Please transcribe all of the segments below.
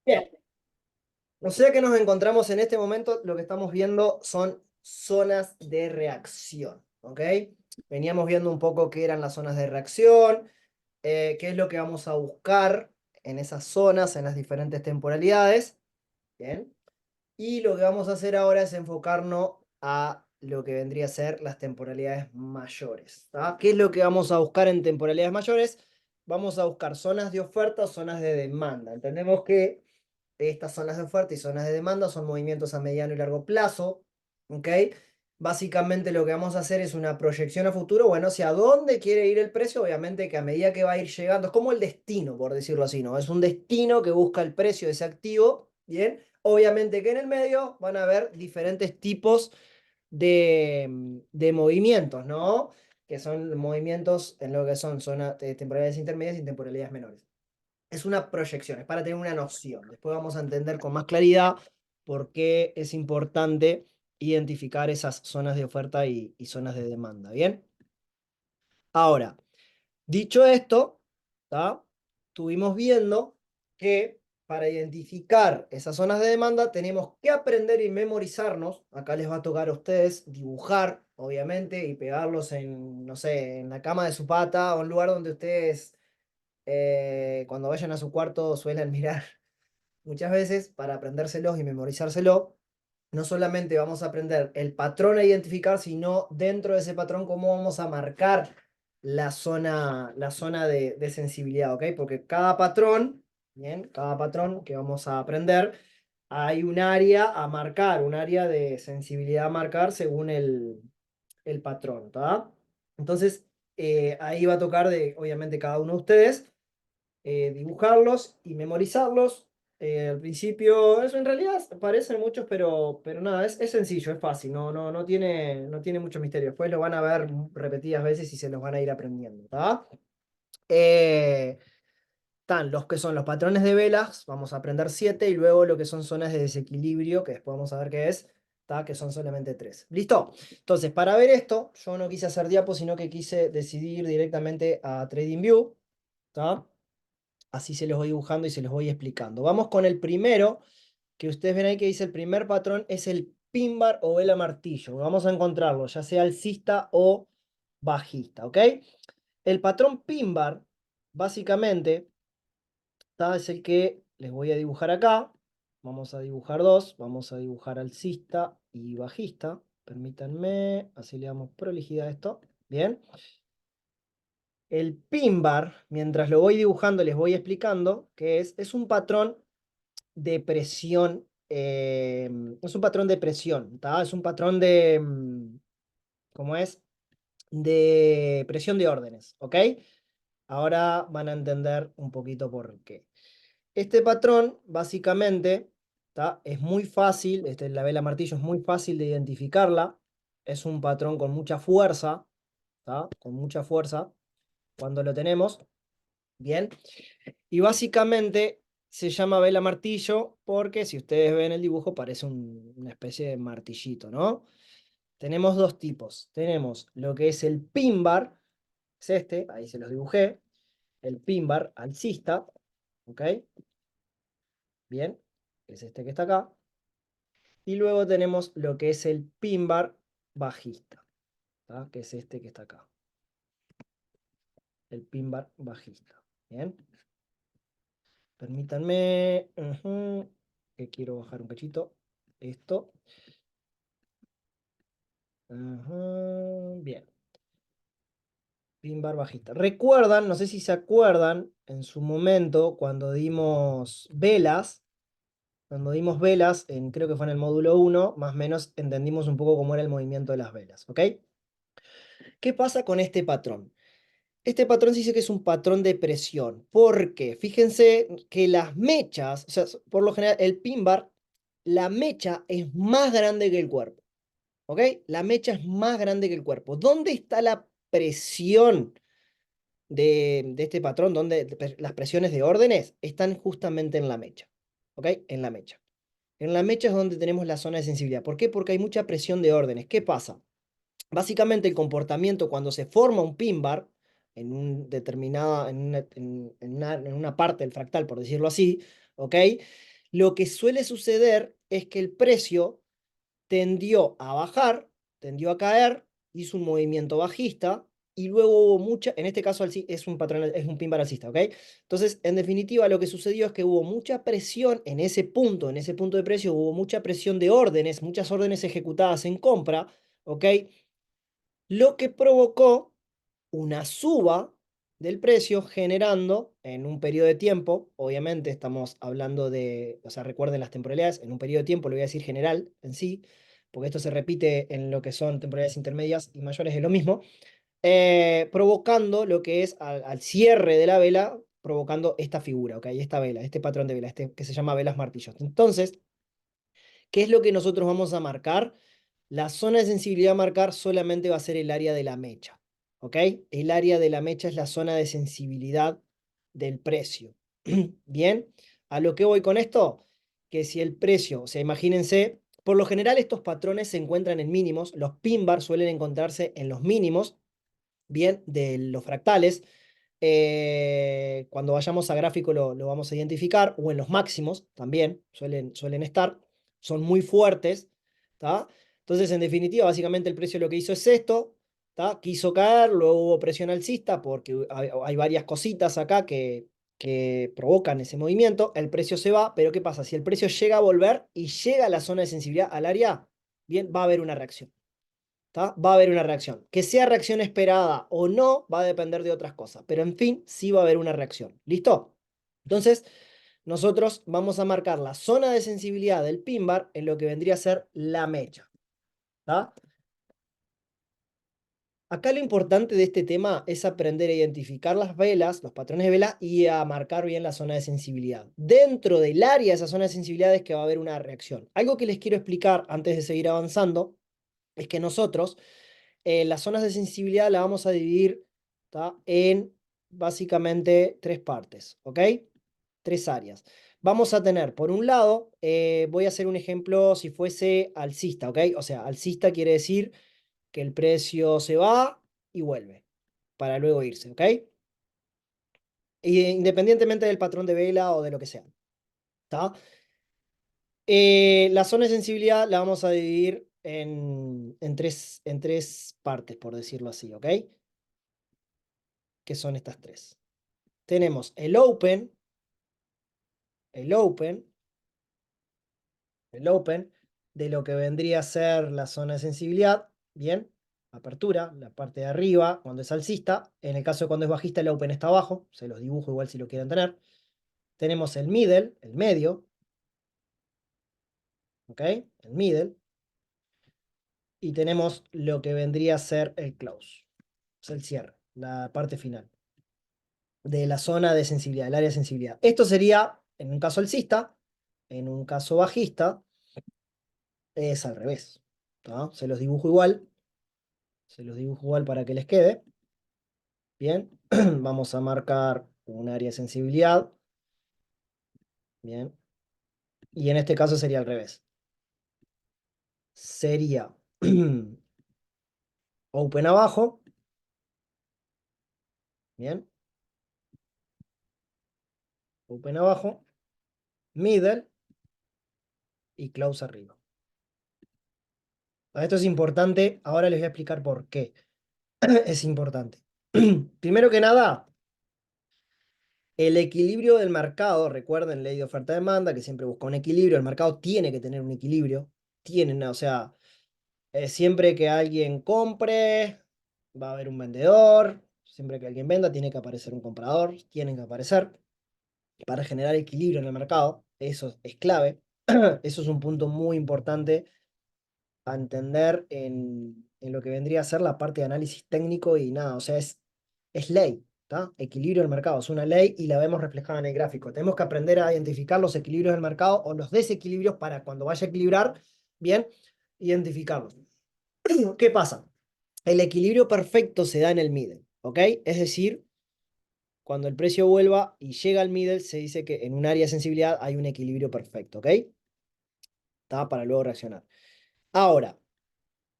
Bien, o sea que nos encontramos en este momento, lo que estamos viendo son zonas de reacción, ¿ok? Veníamos viendo un poco qué eran las zonas de reacción, qué es lo que vamos a buscar en esas zonas, en las diferentes temporalidades, ¿bien? Y lo que vamos a hacer ahora es enfocarnos a lo que vendría a ser las temporalidades mayores, ¿tá? ¿Qué es lo que vamos a buscar en temporalidades mayores? Vamos a buscar zonas de oferta, zonas de demanda. Entendemos que estas zonas de oferta y zonas de demanda son movimientos a mediano y largo plazo, ¿ok? Básicamente lo que vamos a hacer es una proyección a futuro, bueno, hacia dónde quiere ir el precio, obviamente que a medida que va a ir llegando, es como el destino, por decirlo así, ¿no? Es un destino que busca el precio de ese activo, ¿bien? Obviamente que en el medio van a haber diferentes tipos de movimientos, ¿no? Que son movimientos en lo que son zonas, temporalidades intermedias y temporalidades menores. Es una proyección, es para tener una noción. Después vamos a entender con más claridad por qué es importante identificar esas zonas de oferta y zonas de demanda. ¿Bien? Ahora, dicho esto, ¿tá? Estuvimos viendo que para identificar esas zonas de demanda tenemos que aprender y memorizarnos. Acá les va a tocar a ustedes dibujar, obviamente, y pegarlos en, no sé, en la cama de su pata o en un lugar donde ustedes, cuando vayan a su cuarto, suelen mirar muchas veces para aprendérselos y memorizárselo. No solamente vamos a aprender el patrón a identificar, sino dentro de ese patrón cómo vamos a marcar la zona de sensibilidad, ¿ok? Porque cada patrón, bien, cada patrón que vamos a aprender, hay un área a marcar, un área de sensibilidad a marcar según el patrón, ¿está? Entonces, ahí va a tocar de, obviamente, cada uno de ustedes dibujarlos y memorizarlos. Al principio, eso en realidad parecen muchos, pero nada, es sencillo, es fácil, no tiene mucho misterio. Después lo van a ver repetidas veces y se los van a ir aprendiendo, ¿está? Eh, Están los que son los patrones de velas, vamos a aprender 7, y luego lo que son zonas de desequilibrio, que después vamos a ver qué es, ¿tá? Que son solamente 3. ¿Listo? Entonces, para ver esto, yo no quise hacer diapos, sino que quise decidir directamente a TradingView, ¿tá? Así se los voy dibujando y se los voy explicando. Vamos con el primero, que ustedes ven ahí que dice el primer patrón es el pin bar o vela martillo. Vamos a encontrarlo, ya sea alcista o bajista, ¿ok? El patrón pin bar, básicamente, es el que les voy a dibujar acá. Vamos a dibujar dos, vamos a dibujar alcista y bajista. Permítanme, así le damos prolijidad a esto. Bien. El pin bar, mientras lo voy dibujando, les voy explicando que es un patrón de presión, es un patrón de presión, ¿tá? Es un patrón de, ¿cómo es? De presión de órdenes, ¿ok? Ahora van a entender un poquito por qué. Este patrón, básicamente, ¿tá? Es muy fácil, la vela martillo es muy fácil de identificarla, es un patrón con mucha fuerza, ¿tá? Con mucha fuerza, cuando lo tenemos, bien. Y básicamente se llama vela martillo porque si ustedes ven el dibujo parece una especie de martillito, ¿no? Tenemos dos tipos. Tenemos lo que es el pin bar, es este, ahí se los dibujé, el pin bar alcista, ¿ok? Bien, es este que está acá. Y luego tenemos lo que es el pin bar bajista, ¿tá? Que es este que está acá, el pin bar bajista. Bien, permítanme, que quiero bajar un cachito esto. Bien, pin bar bajista. Recuerdan, no sé si se acuerdan, en su momento, cuando dimos velas, creo que fue en el módulo 1, más o menos entendimos un poco cómo era el movimiento de las velas, ¿ok? ¿Qué pasa con este patrón? Este patrón se dice que es un patrón de presión. ¿Por qué? Fíjense que las mechas, o sea, por lo general, el pin bar, la mecha es más grande que el cuerpo. ¿Ok? La mecha es más grande que el cuerpo. ¿Dónde está la presión de este patrón? Las presiones de órdenes están justamente en la mecha. ¿Ok? En la mecha. En la mecha es donde tenemos la zona de sensibilidad. ¿Por qué? Porque hay mucha presión de órdenes. ¿Qué pasa? Básicamente el comportamiento cuando se forma un pin bar en en una parte del fractal, por decirlo así, ¿ok? lo que suele suceder es que el precio tendió a bajar, tendió a caer, hizo un movimiento bajista y luego hubo mucha, en este caso es un patrón, es un pin bar alcista, ¿ok? Entonces, en definitiva, lo que sucedió es que hubo mucha presión en ese punto de precio hubo mucha presión de órdenes, muchas órdenes ejecutadas en compra, ¿ok? Lo que provocó una suba del precio generando en un periodo de tiempo, obviamente estamos hablando de, o sea, recuerden las temporalidades, en un periodo de tiempo, lo voy a decir general en sí, porque esto se repite en lo que son temporalidades intermedias y mayores, es lo mismo, provocando lo que es al cierre de la vela, provocando esta figura, ¿ok? Esta vela, este patrón de vela, este que se llama velas martillos. Entonces, ¿qué es lo que nosotros vamos a marcar? La zona de sensibilidad a marcar solamente va a ser el área de la mecha, ¿ok? El área de la mecha es la zona de sensibilidad del precio. Bien, ¿a lo que voy con esto? Que si el precio, o sea, imagínense, por lo general estos patrones se encuentran en mínimos, los pin bar suelen encontrarse en los mínimos, bien, de los fractales. Cuando vayamos a gráfico lo vamos a identificar, o en los máximos también suelen estar, son muy fuertes, ¿tá? Entonces, en definitiva, básicamente el precio lo que hizo es esto, ¿tá? Quiso caer, luego hubo presión alcista porque hay varias cositas acá que provocan ese movimiento, el precio se va, pero ¿qué pasa? Si el precio llega a volver y llega a la zona de sensibilidad al área, bien, va a haber una reacción. ¿Tá? Va a haber una reacción. Que sea reacción esperada o no, va a depender de otras cosas. Pero en fin, sí va a haber una reacción. ¿Listo? Entonces, nosotros vamos a marcar la zona de sensibilidad del pin bar en lo que vendría a ser la mecha. ¿Tá? Acá lo importante de este tema es aprender a identificar las velas, los patrones de vela y a marcar bien la zona de sensibilidad. Dentro del área de esa zona de sensibilidad es que va a haber una reacción. Algo que les quiero explicar antes de seguir avanzando es que nosotros las zonas de sensibilidad las vamos a dividir, ¿tá? En básicamente tres partes, ¿ok? Tres áreas. Vamos a tener, por un lado, voy a hacer un ejemplo si fuese alcista, ¿ok? O sea, alcista quiere decir que el precio se va y vuelve para luego irse, ¿ok? Independientemente del patrón de vela o de lo que sea, ¿tá? La zona de sensibilidad la vamos a dividir en tres partes, por decirlo así, ¿ok? Que son estas tres. Tenemos el open, el open de lo que vendría a ser la zona de sensibilidad, bien, apertura, la parte de arriba, cuando es alcista. En el caso de cuando es bajista, el open está abajo, se los dibujo igual si lo quieren tener. Tenemos el middle, el medio, ¿ok? El middle. Y tenemos lo que vendría a ser el close, o sea, el cierre, la parte final de la zona de sensibilidad, el área de sensibilidad. Esto sería, en un caso alcista, en un caso bajista, es al revés, ¿tá? Se los dibujo igual para que les quede. Bien, vamos a marcar un área de sensibilidad. Bien, y en este caso sería al revés. Sería open abajo. Bien, open abajo, middle y close arriba. Esto es importante, ahora les voy a explicar por qué es importante. Primero que nada, el equilibrio del mercado, recuerden, ley de oferta-demanda, que siempre busca un equilibrio, el mercado tiene que tener un equilibrio, tienen, o sea, siempre que alguien compre, va a haber un vendedor, siempre que alguien venda, tiene que aparecer un comprador, tienen que aparecer para generar equilibrio en el mercado, eso es clave, eso es un punto muy importante a entender en lo que vendría a ser la parte de análisis técnico y nada, o sea, es ley, ¿tá? Equilibrio del mercado, es una ley y la vemos reflejada en el gráfico. Tenemos que aprender a identificar los equilibrios del mercado o los desequilibrios para cuando vaya a equilibrar, bien, identificarlos. ¿Qué pasa? El equilibrio perfecto se da en el middle, ¿ok? Es decir, cuando el precio vuelva y llega al middle, se dice que en un área de sensibilidad hay un equilibrio perfecto, ¿ok? ¿Tá? Para luego reaccionar. Ahora,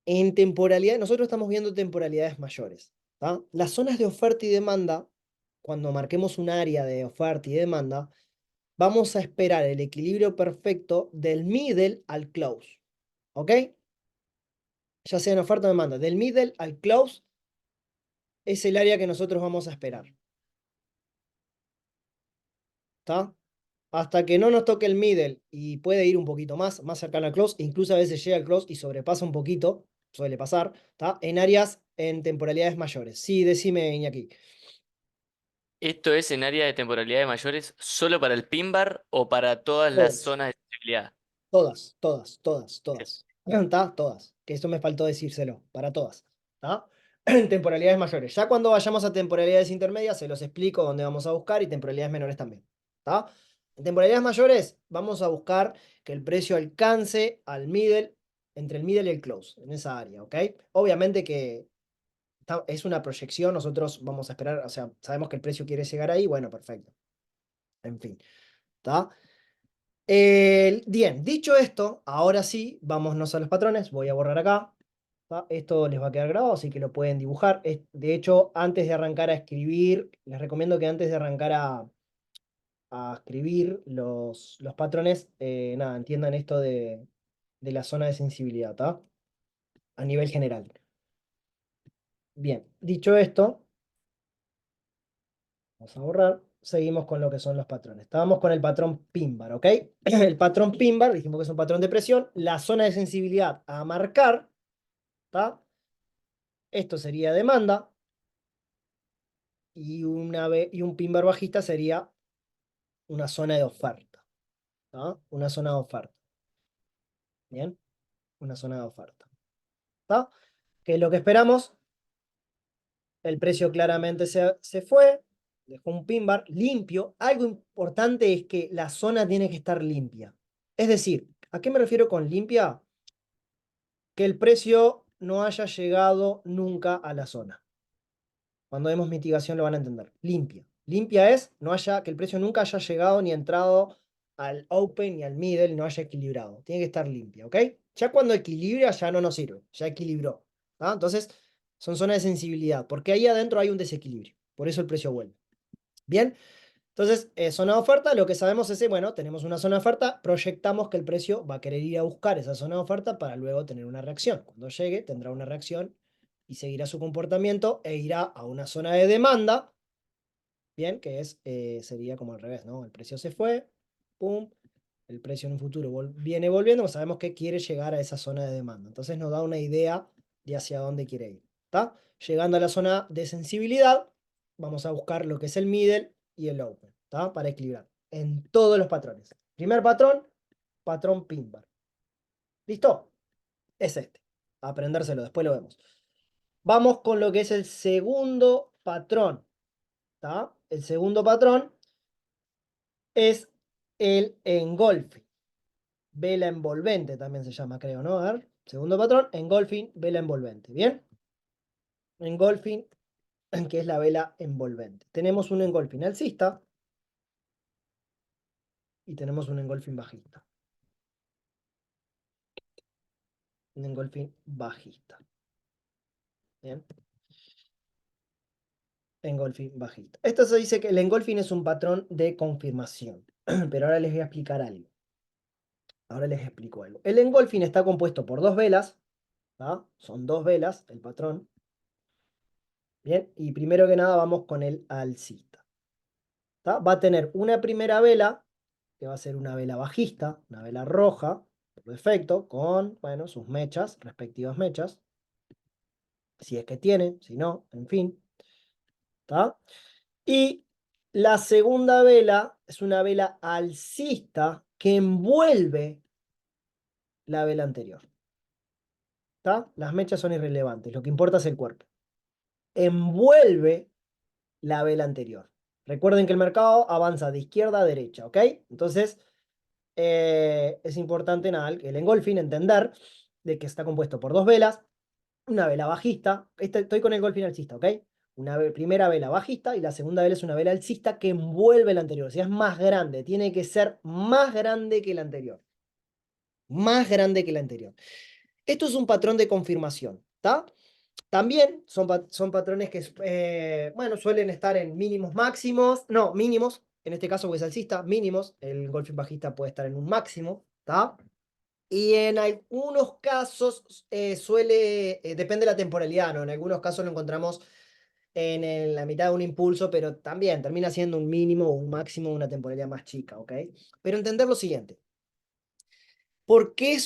en temporalidad, nosotros estamos viendo temporalidades mayores, ¿tá? Las zonas de oferta y demanda, cuando marquemos un área de oferta y demanda, vamos a esperar el equilibrio perfecto del middle al close. ¿Ok? Ya sea en oferta o demanda. Del middle al close es el área que nosotros vamos a esperar. ¿Está? Hasta que no nos toque el middle y puede ir un poquito más cercano al close, incluso a veces llega al close y sobrepasa un poquito, suele pasar, ¿está? En áreas, en temporalidades mayores. Sí, decime, Iñaki. ¿Esto es en área de temporalidades mayores solo para el pin bar o para todas las Todas, zonas de sensibilidad? todas, todas, todas, Bien. todas. ¿Está? Todas. Que esto me faltó decírselo, para todas. ¿Está? En temporalidades mayores. Ya cuando vayamos a temporalidades intermedias, se los explico dónde vamos a buscar y temporalidades menores también. ¿Está? En temporalidades mayores, vamos a buscar que el precio alcance al middle, entre el middle y el close, en esa área, ¿ok? Obviamente que es una proyección, nosotros vamos a esperar, o sea, sabemos que el precio quiere llegar ahí, bueno, perfecto. En fin, ¿está? Bien, dicho esto, ahora sí, vámonos a los patrones. Voy a borrar acá. ¿Tá? Esto les va a quedar grabado, así que lo pueden dibujar. De hecho, antes de arrancar a escribir, les recomiendo que antes de arrancar a escribir los patrones, nada, entiendan esto de la zona de sensibilidad, ¿tá? A nivel general. Bien, dicho esto, vamos a borrar. Seguimos con lo que son los patrones. Estábamos con el patrón PIN-bar, ¿ok? El patrón PIN-bar, dijimos que es un patrón de presión. La zona de sensibilidad a marcar, ¿tá? Esto sería demanda. Y un pin-bar bajista sería una zona de oferta. ¿Tá? Una zona de oferta. Bien, una zona de oferta. ¿Tá? ¿Qué es lo que esperamos? El precio claramente se fue. Dejó un pin bar limpio. Algo importante es que la zona tiene que estar limpia. Es decir, ¿a qué me refiero con limpia? Que el precio no haya llegado nunca a la zona. Cuando vemos mitigación lo van a entender. Limpia. Limpia es que el precio nunca haya llegado ni entrado al open ni al middle, no haya equilibrado. Tiene que estar limpia, ¿ok? Ya cuando equilibra ya no nos sirve, ya equilibró. ¿Tá? Entonces, son zonas de sensibilidad, porque ahí adentro hay un desequilibrio. Por eso el precio vuelve. Bien, entonces, zona de oferta, lo que sabemos es que, bueno, tenemos una zona de oferta, proyectamos que el precio va a querer ir a buscar esa zona de oferta para luego tener una reacción. Cuando llegue, tendrá una reacción y seguirá su comportamiento e irá a una zona de demanda, bien, que sería como al revés, ¿no? El precio se fue, pum, el precio en un futuro viene volviendo, pues sabemos que quiere llegar a esa zona de demanda. Entonces nos da una idea de hacia dónde quiere ir, ¿está? Llegando a la zona de sensibilidad, vamos a buscar lo que es el middle y el open, ¿está? Para equilibrar en todos los patrones. Primer patrón, patrón pin bar. ¿Listo? Es este. Aprendérselo, después lo vemos. Vamos con lo que es el segundo patrón, ¿está? El segundo patrón es el engolfing. Vela envolvente también se llama, creo, ¿no? A ver, segundo patrón, engolfing, vela envolvente. ¿Bien? Engolfing, que es la vela envolvente. Tenemos un engolfing alcista y tenemos un engolfing bajista. Un engolfing bajista. ¿Bien? Engolfing bajista. Esto se dice que el engolfing es un patrón de confirmación. Pero ahora les voy a explicar algo. Ahora les explico algo. El engolfing está compuesto por dos velas. ¿Tá? Son dos velas, el patrón. Bien, y primero que nada vamos con el alcista. ¿Tá? Va a tener una primera vela, que va a ser una vela bajista, una vela roja, por defecto, con, bueno, sus mechas, respectivas mechas. Si es que tiene, si no, en fin. ¿Tá? Y la segunda vela es una vela alcista que envuelve la vela anterior. ¿Tá? Las mechas son irrelevantes, lo que importa es el cuerpo. Envuelve la vela anterior. Recuerden que el mercado avanza de izquierda a derecha, ¿ok? Entonces, es importante nada, el engolfing, entender de que está compuesto por dos velas, una vela bajista, estoy con el engolfing alcista, ¿ok? Una primera vela bajista y la segunda vela es una vela alcista que envuelve la anterior, o sea, es más grande, tiene que ser más grande que la anterior, más grande que la anterior. Esto es un patrón de confirmación, ¿está? También son patrones que, bueno, suelen estar en mínimos máximos, no, mínimos, en este caso porque es alcista, mínimos, el engolfing bajista puede estar en un máximo, ¿está? Y en algunos casos depende de la temporalidad, ¿no? En algunos casos lo encontramos la mitad de un impulso, pero también termina siendo un mínimo o un máximo de una temporalidad más chica, ¿ok? Pero entender lo siguiente. ¿Por qué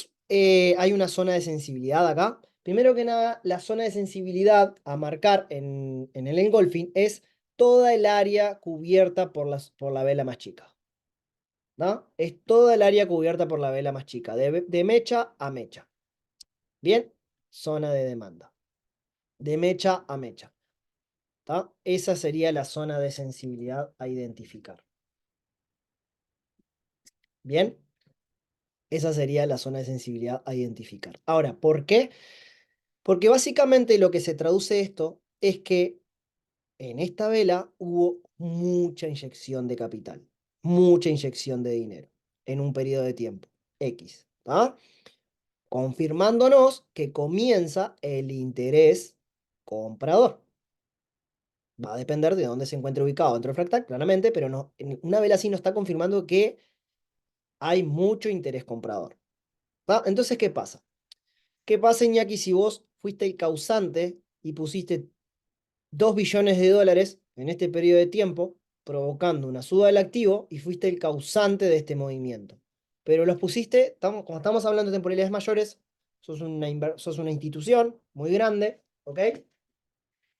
hay una zona de sensibilidad acá? Primero que nada, la zona de sensibilidad a marcar en el engolfing es toda el área cubierta por la vela más chica, ¿no? Es toda el área cubierta por la vela más chica, de mecha a mecha. Bien, zona de demanda. De mecha a mecha. ¿Tá? Esa sería la zona de sensibilidad a identificar. Bien, esa sería la zona de sensibilidad a identificar. Ahora, ¿por qué? Porque básicamente lo que se traduce esto es que en esta vela hubo mucha inyección de capital, mucha inyección de dinero en un periodo de tiempo X, ¿tá? Confirmándonos que comienza el interés comprador. Va a depender de dónde se encuentre ubicado dentro del fractal, claramente, pero no, una vela así nos está confirmando que hay mucho interés comprador. ¿Va? Entonces, ¿qué pasa? ¿Qué pasa, Iñaki, si vos fuiste el causante y pusiste 2 billones de dólares en este periodo de tiempo, provocando una suba del activo y fuiste el causante de este movimiento? Pero los pusiste, como estamos hablando de temporalidades mayores, sos una institución muy grande, ¿ok?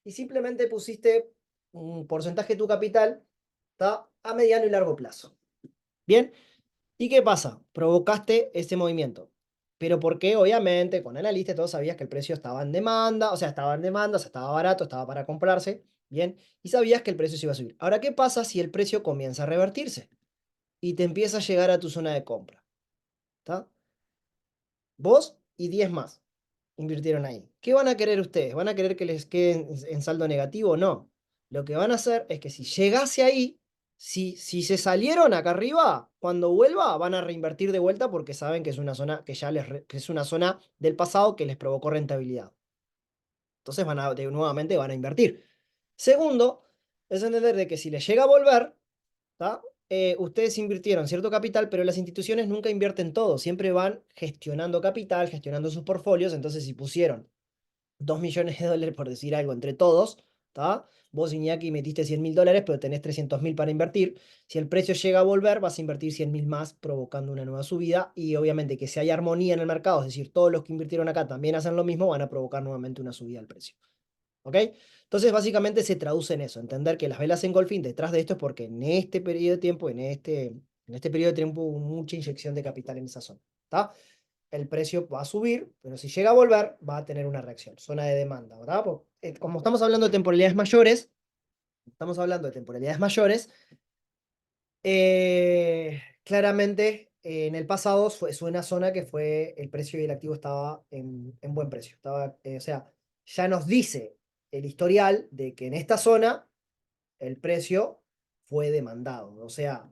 Y simplemente pusiste un porcentaje de tu capital, ¿tá? A mediano y largo plazo. Bien, ¿y qué pasa? Provocaste ese movimiento. Pero porque obviamente con analista todos sabías que el precio estaba en demanda, o sea, estaba en demanda, o sea, estaba barato, estaba para comprarse, bien, y sabías que el precio se iba a subir. Ahora, ¿qué pasa si el precio comienza a revertirse y te empieza a llegar a tu zona de compra? ¿Está? Vos y 10 más invirtieron ahí. ¿Qué van a querer ustedes? ¿Van a querer que les quede en saldo negativo o no? Lo que van a hacer es que si llegase ahí, si se salieron acá arriba, cuando vuelva van a reinvertir de vuelta porque saben que es una zona que que es una zona del pasado que les provocó rentabilidad. Entonces nuevamente van a invertir. Segundo, es entender de que si les llega a volver, ¿tá? Ustedes invirtieron cierto capital, pero las instituciones nunca invierten todo, siempre van gestionando capital, gestionando sus portfolios, entonces si pusieron 2 millones de dólares, por decir algo, entre todos, ¿tá? Vos, Iñaki, metiste 100.000 dólares, pero tenés 300.000 para invertir. Si el precio llega a volver, vas a invertir 100.000 más, provocando una nueva subida. Y obviamente que si hay armonía en el mercado, es decir, todos los que invirtieron acá también hacen lo mismo, van a provocar nuevamente una subida del precio. ¿Ok? Entonces, básicamente se traduce en eso, entender que las velas engolfing detrás de esto es porque en este periodo de tiempo, en este periodo de tiempo hubo mucha inyección de capital en esa zona. ¿Está? El precio va a subir, pero si llega a volver, va a tener una reacción, zona de demanda, ¿verdad? Como estamos hablando de temporalidades mayores, claramente en el pasado fue una zona que fue el precio y el activo estaba en buen precio. O sea, ya nos dice el historial de que en esta zona el precio fue demandado. O sea,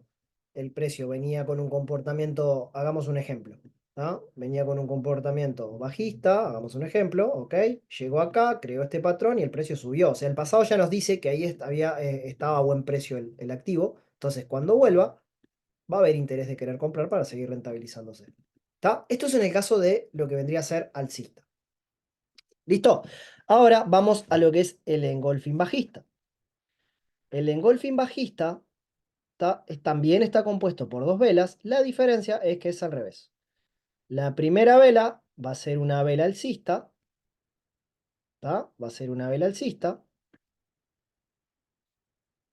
el precio venía con un comportamiento, hagamos un ejemplo, ¿no? Venía con un comportamiento bajista, hagamos un ejemplo, ¿ok? Llegó acá, creó este patrón y el precio subió. O sea, el pasado ya nos dice que ahí estaba a buen precio el activo. Entonces, cuando vuelva, va a haber interés de querer comprar para seguir rentabilizándose. ¿Está? Esto es en el caso de lo que vendría a ser alcista. ¿Listo? Ahora vamos a lo que es el engolfing bajista. El engolfing bajista también está compuesto por 2 velas. La diferencia es que es al revés. La primera vela va a ser una vela alcista. Va a ser una vela alcista.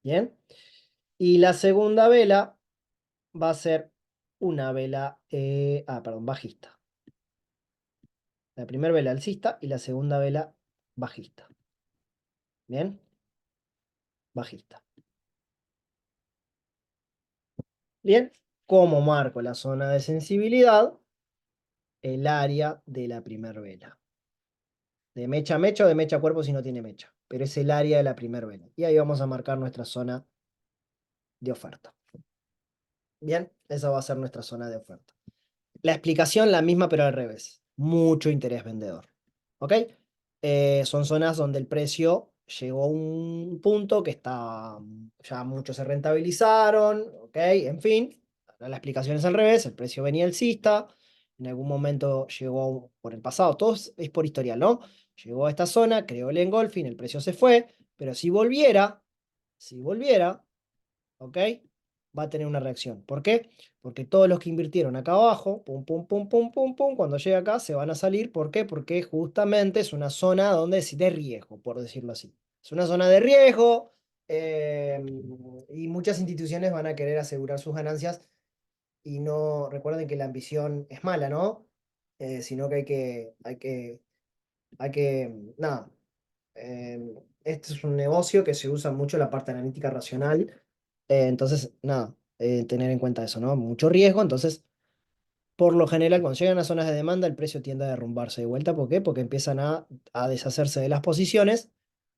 Bien. Y la segunda vela va a ser una vela, perdón, bajista. La primera vela alcista y la segunda vela bajista. Bien. Bajista. Bien. Como marco la zona de sensibilidad, el área de la primera vela. De mecha a mecha o de mecha a cuerpo si no tiene mecha. Pero es el área de la primera vela. Y ahí vamos a marcar nuestra zona de oferta. Bien, esa va a ser nuestra zona de oferta. La explicación la misma pero al revés. Mucho interés vendedor. ¿Ok? Son zonas donde el precio llegó un punto que está, ya muchos se rentabilizaron, ¿ok? En fin, ahora la explicación es al revés, el precio venía alcista, en algún momento llegó por el pasado, todo es por historial, ¿no? Llegó a esta zona, creó el engolfing, el precio se fue, pero si volviera, ¿ok? Va a tener una reacción. ¿Por qué? Porque todos los que invirtieron acá abajo, pum, pum, pum, pum, pum, pum, cuando llega acá se van a salir. ¿Por qué? Porque justamente es una zona donde es de riesgo, por decirlo así. Es una zona de riesgo eh, y muchas instituciones van a querer asegurar sus ganancias y no, recuerden que la ambición es mala, ¿no? Sino que nada, este es un negocio que se usa mucho la parte analítica racional. Entonces, nada, tener en cuenta eso, ¿no? Mucho riesgo. Entonces, por lo general, cuando llegan a zonas de demanda, el precio tiende a derrumbarse de vuelta. ¿Por qué? Porque empiezan a deshacerse de las posiciones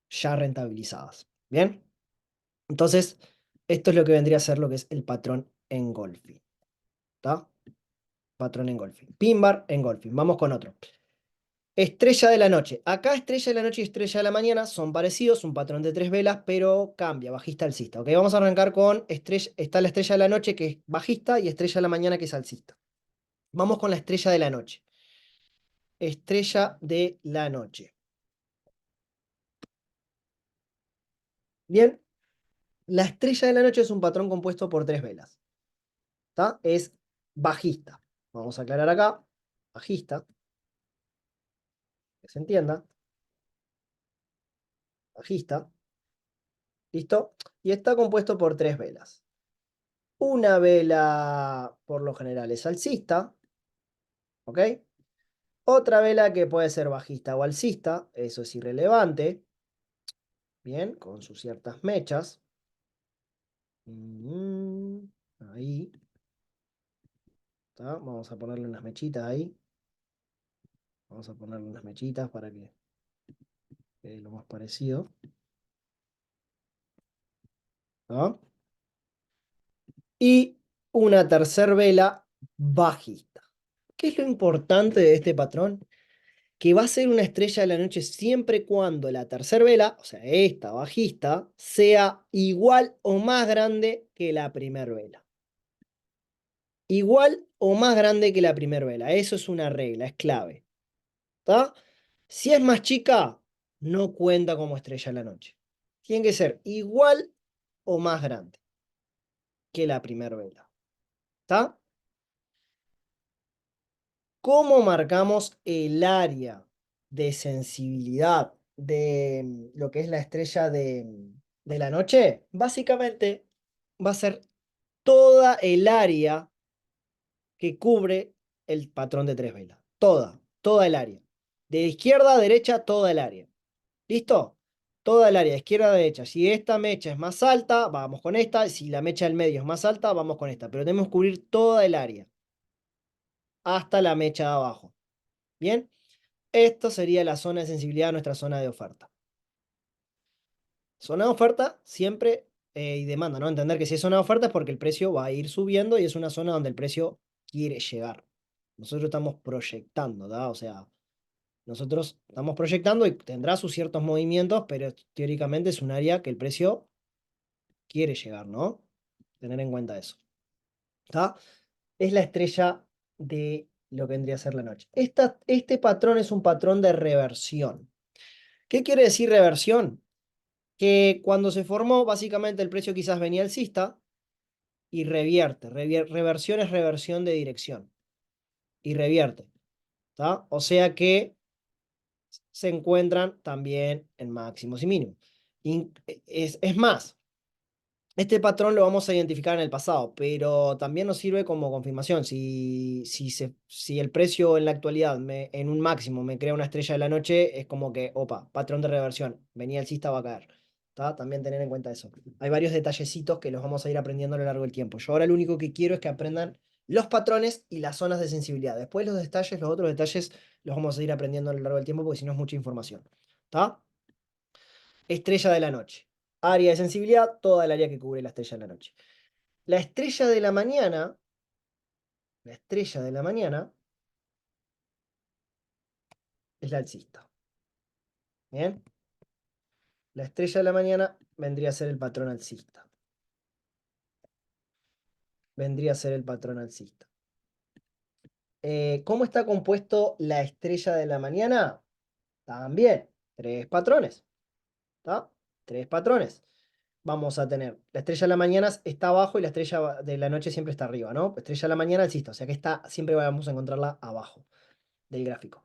ya rentabilizadas. ¿Bien? Entonces, esto es lo que vendría a ser lo que es el patrón engolfing. ¿Está? Patrón engolfing. Pin bar engolfing. Vamos con otro. Estrella de la noche. Acá estrella de la noche y estrella de la mañana son parecidos, un patrón de tres velas, pero cambia, bajista alcista. ¿Ok? Vamos a arrancar con estrella, está la estrella de la noche que es bajista y estrella de la mañana que es alcista. Vamos con la estrella de la noche. Estrella de la noche. Bien, la estrella de la noche es un patrón compuesto por tres velas. ¿Está? Es bajista. Vamos a aclarar acá. Bajista, que se entienda. Bajista. ¿Listo? Y está compuesto por tres velas. Una vela, por lo general, es alcista, ¿ok? Otra vela que puede ser bajista o alcista, eso es irrelevante, bien, con sus ciertas mechas. Mm, ahí, ¿está? Vamos a ponerle unas mechitas ahí. Vamos a ponerle unas mechitas para que quede lo más parecido. ¿Está? Y una tercer vela bajista. ¿Qué es lo importante de este patrón? Que va a ser una estrella de la noche siempre y cuando la tercera vela, o sea, esta bajista, sea igual o más grande que la primera vela. Igual o más grande que la primera vela. Eso es una regla, es clave. ¿Está? Si es más chica, no cuenta como estrella de la noche. Tiene que ser igual o más grande que la primera vela. ¿Está? ¿Cómo marcamos el área de sensibilidad de lo que es la estrella de la noche? Básicamente va a ser toda el área que cubre el patrón de tres velas. Toda el área. De izquierda a derecha, toda el área. ¿Listo? Toda el área, de izquierda a derecha. Si esta mecha es más alta, vamos con esta. Si la mecha del medio es más alta, vamos con esta. Pero tenemos que cubrir toda el área, hasta la mecha de abajo. ¿Bien? Esto sería la zona de sensibilidad de nuestra zona de oferta. Zona de oferta siempre y demanda, ¿no? Entender que si es zona de oferta es porque el precio va a ir subiendo y es una zona donde el precio quiere llegar. Nosotros estamos proyectando, ¿da? O sea, nosotros estamos proyectando y tendrá sus ciertos movimientos, pero teóricamente es un área que el precio quiere llegar, ¿no? Tener en cuenta eso. ¿Está? Es la estrella de lo que vendría a ser la noche. Este patrón es un patrón de reversión. ¿Qué quiere decir reversión? Que cuando se formó, básicamente el precio quizás venía alcista y revierte. Reversión es reversión de dirección y revierte. ¿Tá? O sea que se encuentran también en máximos y mínimos. Es más, este patrón lo vamos a identificar en el pasado, pero también nos sirve como confirmación. Si el precio en la actualidad en un máximo me crea una estrella de la noche, es como que, opa, patrón de reversión, venía alcista, va a caer. ¿Tá? También tener en cuenta eso. Hay varios detallecitos que los vamos a ir aprendiendo a lo largo del tiempo. Yo ahora lo único que quiero es que aprendan los patrones y las zonas de sensibilidad. Después los detalles, los otros detalles, los vamos a ir aprendiendo a lo largo del tiempo porque si no es mucha información. ¿Está? Estrella de la noche. Área de sensibilidad, toda el área que cubre la estrella de la noche. La estrella de la mañana, la estrella de la mañana es la alcista. ¿Bien? La estrella de la mañana vendría a ser el patrón alcista. Vendría a ser el patrón alcista. ¿Cómo está compuesto la estrella de la mañana? También, tres patrones. ¿Está? Tres patrones. Vamos a tener, la estrella de la mañana está abajo y la estrella de la noche siempre está arriba, ¿no? Estrella de la mañana alcista, o sea que está, siempre vamos a encontrarla abajo del gráfico.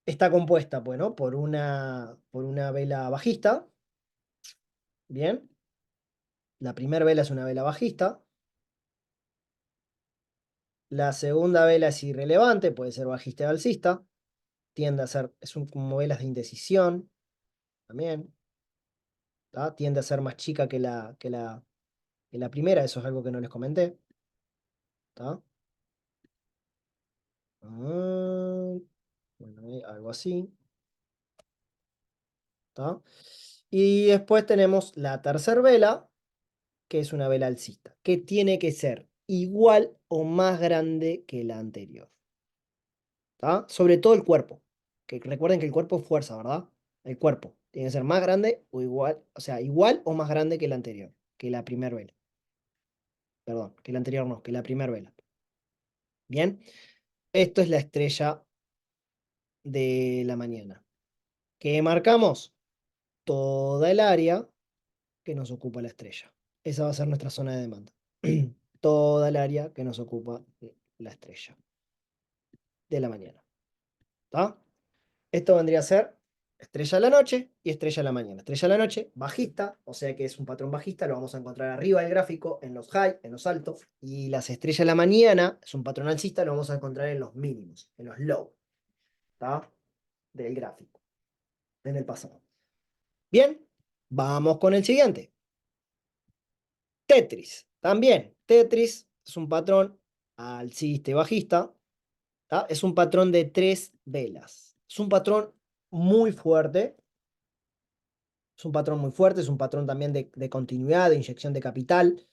Está compuesta, bueno, por una vela bajista. Bien. La primera vela es una vela bajista. La segunda vela es irrelevante, puede ser bajista o alcista. Tiende a ser, como velas de indecisión también. ¿Tá? Tiende a ser más chica que la primera, eso es algo que no les comenté. ¿Tá? Bueno, algo así. ¿Tá? Y después tenemos la tercera vela, que es una vela alcista, que tiene que ser igual o más grande que la anterior. ¿Tá? Sobre todo el cuerpo. Que recuerden que el cuerpo es fuerza, ¿verdad? El cuerpo tiene que ser más grande o igual, o sea, igual o más grande que el anterior, que la primera vela. Perdón, que la anterior no, que la primera vela. Bien, esto es la estrella de la mañana. ¿Qué marcamos? Toda el área que nos ocupa la estrella. Esa va a ser nuestra zona de demanda. Toda el área que nos ocupa la estrella de la mañana. ¿Está? Esto vendría a ser estrella de la noche y estrella de la mañana. Estrella de la noche, bajista, o sea que es un patrón bajista, lo vamos a encontrar arriba del gráfico, en los high, en los altos. Y las estrellas de la mañana, es un patrón alcista, lo vamos a encontrar en los mínimos, en los low, ¿está? Del gráfico, en el pasado. Bien, vamos con el siguiente. Tetris. También, Tetris es un patrón alcista y bajista. ¿Tá? Es un patrón de tres velas. Es un patrón muy fuerte. Es un patrón muy fuerte, es un patrón también de continuidad, de inyección de capital.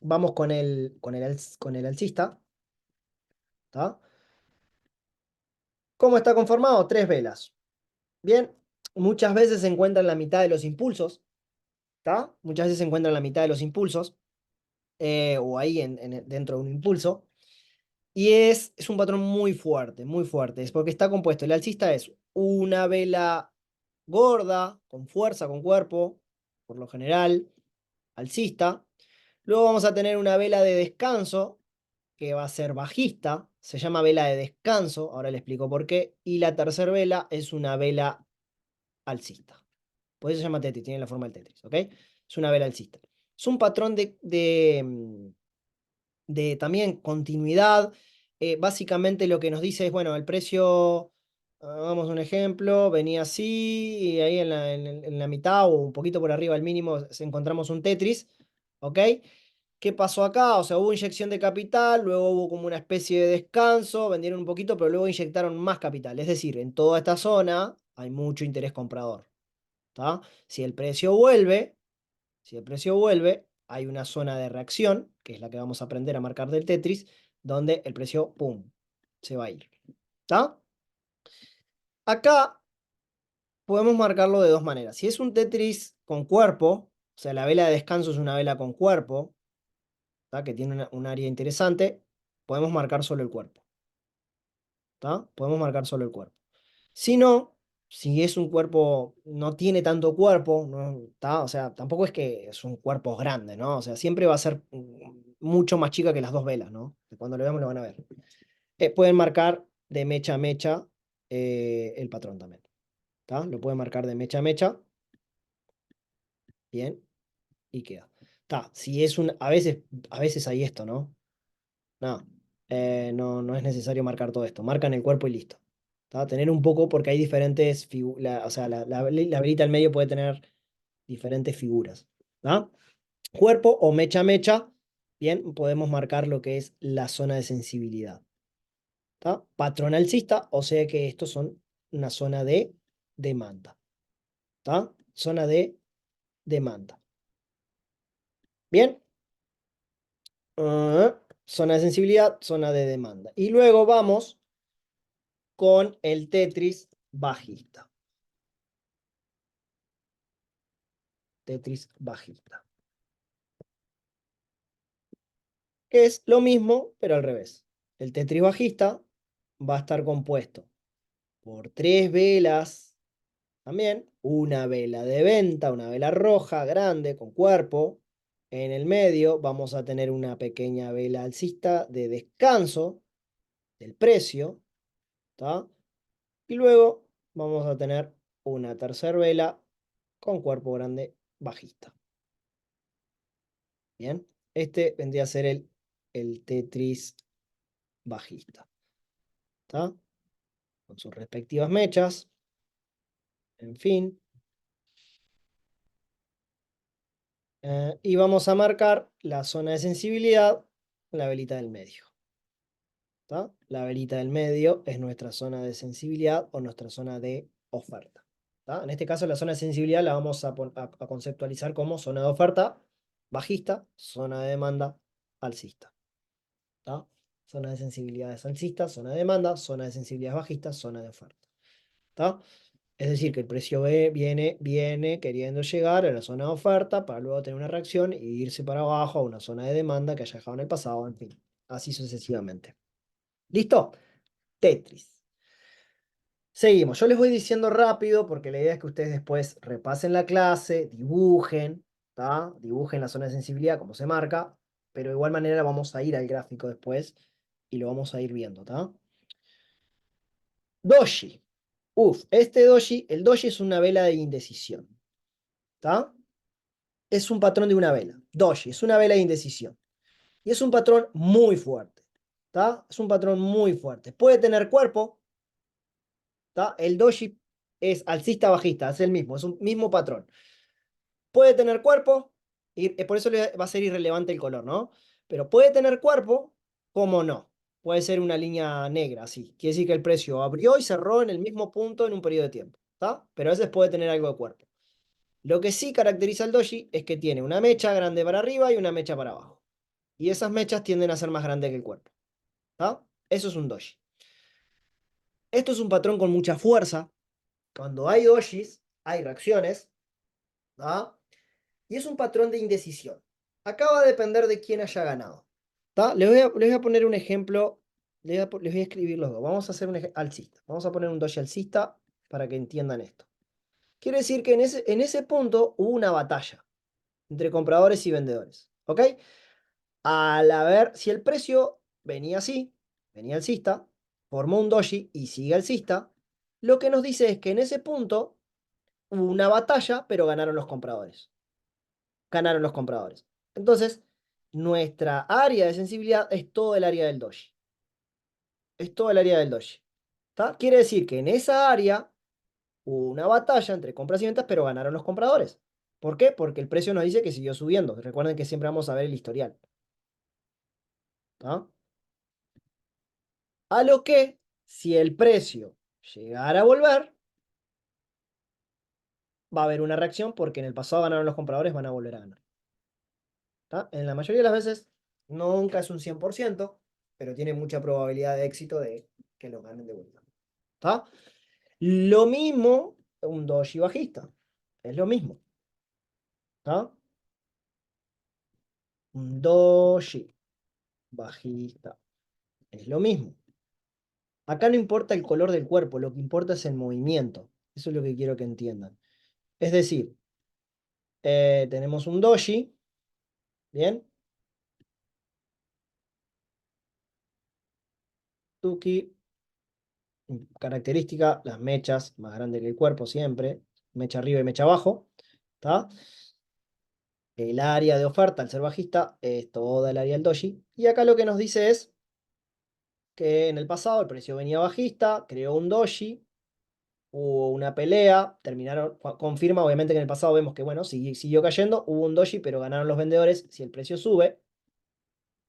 Vamos con el alcista. ¿Tá? ¿Cómo está conformado? Tres velas. Bien, muchas veces se encuentra en la mitad de los impulsos. ¿Tá? Muchas veces se encuentra en la mitad de los impulsos. O ahí dentro de un impulso. Y es un patrón muy fuerte, muy fuerte. Es porque está compuesto. El alcista es una vela gorda, con fuerza, con cuerpo, por lo general, alcista. Luego vamos a tener una vela de descanso, que va a ser bajista. Se llama vela de descanso, ahora le explico por qué. Y la tercera vela es una vela alcista. Por eso se llama Tetris, tiene la forma del Tetris, ¿ok? Es una vela alcista. Es un patrón de también continuidad. Básicamente lo que nos dice es, bueno, el precio, vamos a un ejemplo, venía así, y ahí en la mitad o un poquito por arriba del mínimo encontramos un Tetris, ¿ok? ¿Qué pasó acá? O sea, hubo inyección de capital, luego hubo como una especie de descanso, vendieron un poquito, pero luego inyectaron más capital. Es decir, en toda esta zona hay mucho interés comprador. ¿Tá? Si el precio vuelve, si el precio vuelve, hay una zona de reacción, que es la que vamos a aprender a marcar del Tetris, donde el precio, ¡pum!, se va a ir. ¿Está? Acá podemos marcarlo de dos maneras. Si es un Tetris con cuerpo, o sea, la vela de descanso es una vela con cuerpo, ¿tá? Que tiene un área interesante, podemos marcar solo el cuerpo. ¿Tá? Podemos marcar solo el cuerpo. Si no, si es un cuerpo, no tiene tanto cuerpo, ¿no? ¿Tá? O sea, tampoco es que es un cuerpo grande, ¿no? O sea, siempre va a ser mucho más chica que las dos velas, ¿no? Cuando lo veamos lo van a ver. Pueden marcar de mecha a mecha el patrón también. ¿Tá? Lo pueden marcar de mecha a mecha. Bien, y queda. Tá, si es a veces hay esto, ¿no? No, no es necesario marcar todo esto. Marcan el cuerpo y listo. ¿Tá? Tener un poco porque hay diferentes figuras, o sea, la velita al medio puede tener diferentes figuras. ¿Tá? Cuerpo o mecha mecha, bien, podemos marcar lo que es la zona de sensibilidad. ¿Tá? Patrón alcista, o sea que estos son una zona de demanda. ¿Tá? Zona de demanda. Bien. Zona de sensibilidad, zona de demanda. Y luego vamos con el Tetris bajista. Tetris bajista. Que es lo mismo, pero al revés. El Tetris bajista va a estar compuesto por 3 velas también, una vela de venta, una vela roja grande con cuerpo. En el medio vamos a tener una pequeña vela alcista de descanso del precio, ¿tá? Y luego vamos a tener una tercera vela con cuerpo grande bajista. Bien, este vendría a ser el Tetris bajista, ¿tá? Con sus respectivas mechas, en fin. Y vamos a marcar la zona de sensibilidad con la velita del medio, ¿tá? La velita del medio es nuestra zona de sensibilidad o nuestra zona de oferta, ¿tá? En este caso la zona de sensibilidad la vamos a conceptualizar como zona de oferta bajista, zona de demanda alcista, ¿tá? Zona de sensibilidad es alcista, zona de demanda, zona de sensibilidad es bajista, zona de oferta, ¿tá? Es decir, que el precio viene queriendo llegar a la zona de oferta para luego tener una reacción e irse para abajo a una zona de demanda que haya dejado en el pasado, en fin, así sucesivamente. ¿Listo? Tetris. Seguimos. Yo les voy diciendo rápido porque la idea es que ustedes después repasen la clase, dibujen, ¿tá? Dibujen la zona de sensibilidad como se marca, pero de igual manera vamos a ir al gráfico después y lo vamos a ir viendo, ¿tá? Doji. Este doji, el doji es una vela de indecisión, ¿tá? Es un patrón de una vela. Doji es una vela de indecisión. Y es un patrón muy fuerte, ¿tá? Es un patrón muy fuerte. Puede tener cuerpo, ¿tá? El doji es alcista bajista, es el mismo, es un mismo patrón. Puede tener cuerpo, y por eso va a ser irrelevante el color, ¿no? Pero puede tener cuerpo, como no. Puede ser una línea negra, así. Quiere decir que el precio abrió y cerró en el mismo punto en un periodo de tiempo, ¿tá? Pero a veces puede tener algo de cuerpo. Lo que sí caracteriza al doji es que tiene una mecha grande para arriba y una mecha para abajo. Y esas mechas tienden a ser más grandes que el cuerpo, ¿tá? Eso es un doji. Esto es un patrón con mucha fuerza. Cuando hay dojis, hay reacciones, ¿tá? Y es un patrón de indecisión. Acá va a depender de quién haya ganado, ¿tá? Les voy a poner un ejemplo. Les voy a escribir los dos. Vamos a hacer un alcista. Vamos a poner un doji alcista para que entiendan esto. Quiere decir que en ese punto hubo una batalla entre compradores y vendedores, ¿ok? Al haber, si el precio venía así, venía alcista, formó un doji y sigue alcista, lo que nos dice es que en ese punto hubo una batalla, pero ganaron los compradores. Ganaron los compradores. Entonces, nuestra área de sensibilidad es todo el área del doji. Es todo el área del doji. ¿Tá? Quiere decir que en esa área hubo una batalla entre compras y ventas, pero ganaron los compradores. ¿Por qué? Porque el precio nos dice que siguió subiendo. Recuerden que siempre vamos a ver el historial. ¿Tá? A lo que, si el precio llegara a volver, va a haber una reacción porque en el pasado ganaron los compradores, van a volver a ganar. ¿Tá? En la mayoría de las veces, nunca es un 100%, pero tiene mucha probabilidad de éxito de que lo ganen de vuelta. ¿Tá? Lo mismo un doji bajista. Es lo mismo. ¿Tá? Un doji bajista. Es lo mismo. Acá no importa el color del cuerpo, lo que importa es el movimiento. Eso es lo que quiero que entiendan. Es decir, tenemos un doji, ¿bien? Tuki, característica, las mechas más grandes que el cuerpo siempre, mecha arriba y mecha abajo, ¿está? El área de oferta, al ser bajista, es toda el área del doji. Y acá lo que nos dice es que en el pasado el precio venía bajista, creó un doji, hubo una pelea, terminaron, confirma obviamente que en el pasado vemos que, bueno, siguió cayendo, hubo un doji, pero ganaron los vendedores. Si el precio sube,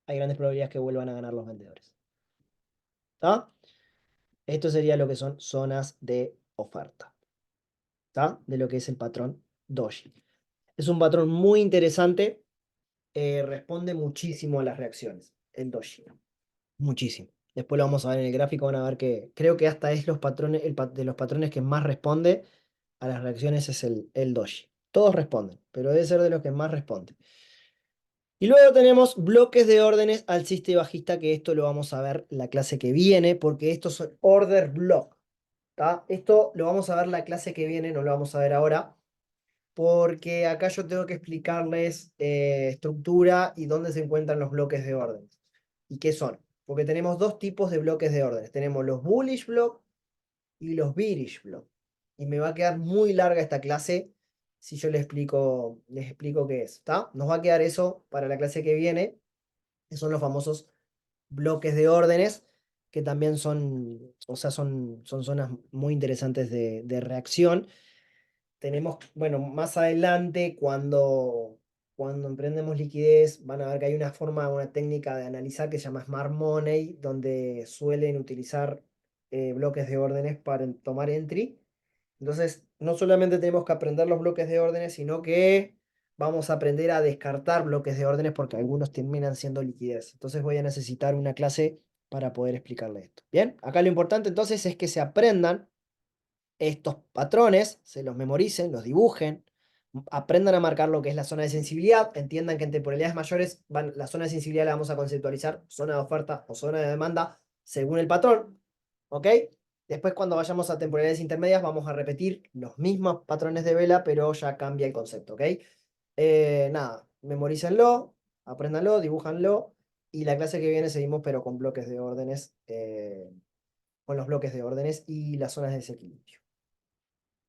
hay grandes probabilidades que vuelvan a ganar los vendedores. ¿Está? Esto sería lo que son zonas de oferta, ¿tá? De lo que es el patrón doji. Es un patrón muy interesante, responde muchísimo a las reacciones, el doji. Muchísimo. Después lo vamos a ver en el gráfico, van a ver que creo que hasta es los patrones, de los patrones que más responde a las reacciones es el doji. Todos responden, pero debe ser de los que más responden. Y luego tenemos bloques de órdenes alcista y bajista, que esto lo vamos a ver la clase que viene, porque estos son order block. ¿Tá? Esto lo vamos a ver la clase que viene, no lo vamos a ver ahora, porque acá yo tengo que explicarles estructura y dónde se encuentran los bloques de órdenes. ¿Y qué son? Porque tenemos dos tipos de bloques de órdenes. Tenemos los bullish block y los bearish block. Y me va a quedar muy larga esta clase si yo les explico qué es. ¿Tá? Nos va a quedar eso para la clase que viene, que son los famosos bloques de órdenes, que también son, o sea, son zonas muy interesantes de reacción. Tenemos, bueno, más adelante, cuando emprendemos liquidez, van a ver que hay una forma, una técnica de analizar que se llama Smart Money, donde suelen utilizar bloques de órdenes para tomar entry. Entonces, no solamente tenemos que aprender los bloques de órdenes, sino que vamos a aprender a descartar bloques de órdenes porque algunos terminan siendo liquidez. Entonces voy a necesitar una clase para poder explicarle esto. Bien, acá lo importante entonces es que se aprendan estos patrones, se los memoricen, los dibujen, aprendan a marcar lo que es la zona de sensibilidad, entiendan que en temporalidades mayores la zona de sensibilidad la vamos a conceptualizar zona de oferta o zona de demanda según el patrón, ¿ok? Después cuando vayamos a temporalidades intermedias vamos a repetir los mismos patrones de vela, pero ya cambia el concepto, ¿ok? Nada, memorícenlo, apréndanlo, dibújanlo, y la clase que viene seguimos pero con bloques de órdenes, con los bloques de órdenes y las zonas de desequilibrio.